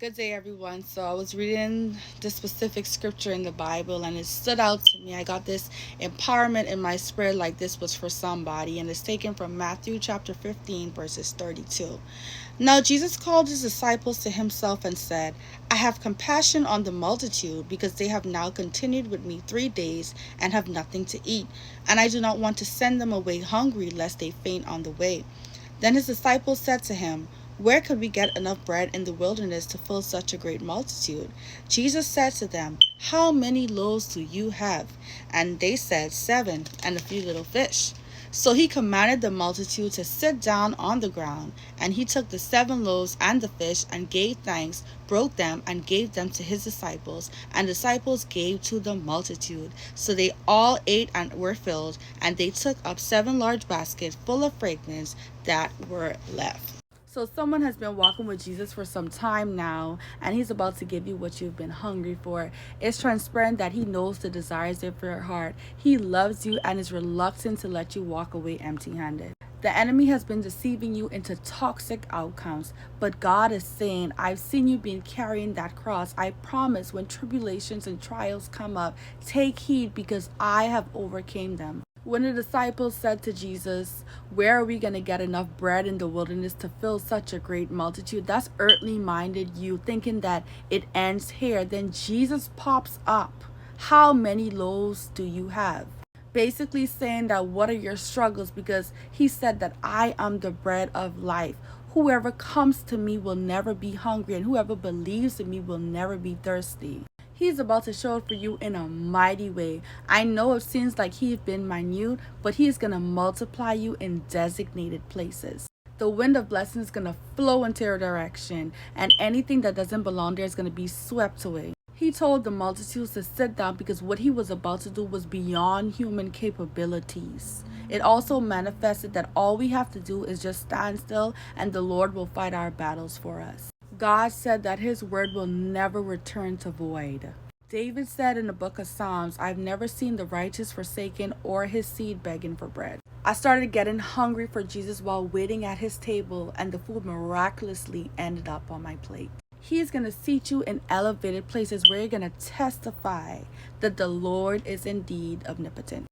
Good day, everyone. So, I was reading this specific scripture in the Bible and it stood out to me. I got this empowerment in my spirit like this was for somebody, and it's taken from Matthew chapter 15, verses 32. Now, Jesus called his disciples to himself and said, I have compassion on the multitude because they have now continued with me 3 days and have nothing to eat, and I do not want to send them away hungry lest they faint on the way. Then his disciples said to him, Where could we get enough bread in the wilderness to fill such a great multitude? Jesus said to them, How many loaves do you have? And they said, 7, and a few little fish. So he commanded the multitude to sit down on the ground. And he took the 7 loaves and the fish, and gave thanks, broke them, and gave them to his disciples. And the disciples gave to the multitude. So they all ate and were filled, and they took up 7 large baskets full of fragments that were left. So someone has been walking with Jesus for some time now, and he's about to give you what you've been hungry for. It's transparent that he knows the desires of your heart. He loves you and is reluctant to let you walk away empty-handed. The enemy has been deceiving you into toxic outcomes, but God is saying, I've seen you been carrying that cross. I promise when tribulations and trials come up, take heed because I have overcame them. When the disciples said to Jesus, Where are we going to get enough bread in the wilderness to fill such a great multitude? That's earthly minded you thinking that it ends here. Then Jesus pops up. How many loaves do you have? Basically saying that what are your struggles, because he said that I am the bread of life. Whoever comes to me will never be hungry, and whoever believes in me will never be thirsty. He's about to show it for you in a mighty way. I know it seems like he's been minute, but he's going to multiply you in designated places. The wind of blessing is going to flow into your direction, and anything that doesn't belong there is going to be swept away. He told the multitudes to sit down because what he was about to do was beyond human capabilities. It also manifested that all we have to do is just stand still and the Lord will fight our battles for us. God said that his word will never return to void. David said in the book of Psalms, I've never seen the righteous forsaken or his seed begging for bread. I started getting hungry for Jesus while waiting at his table, and the food miraculously ended up on my plate. He's going to seat you in elevated places where you're going to testify that the Lord is indeed omnipotent.